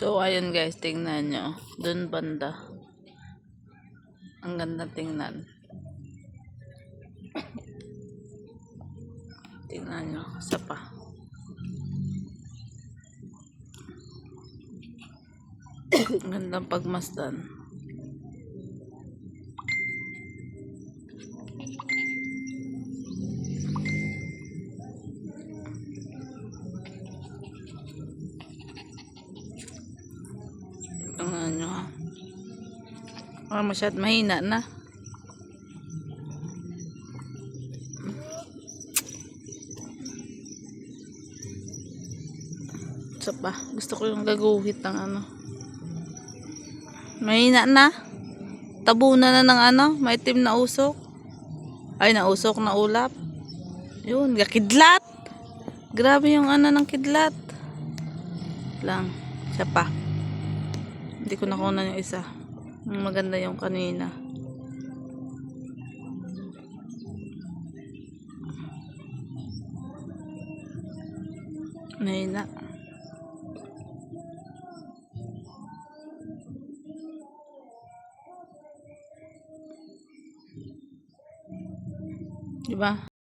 So, ayun guys, tingnan nyo. Dun banda. Ang ganda tingnan. Tingnan nyo. Isa pa. Ang gandang pagmasdan. Tingnan nyo. Masyad mahina na. Isa pa. Gusto ko yung gaguhit ng ano. Mahina na. Tabunan na ng ano. Maitim na usok. Ay, nausok na ulap. Yun. Kidlat. Grabe yung ano ng kidlat. Lang. Siya pa. Hindi ko nakunan yung isa. Maganda yung kanina. Mahina. Diba?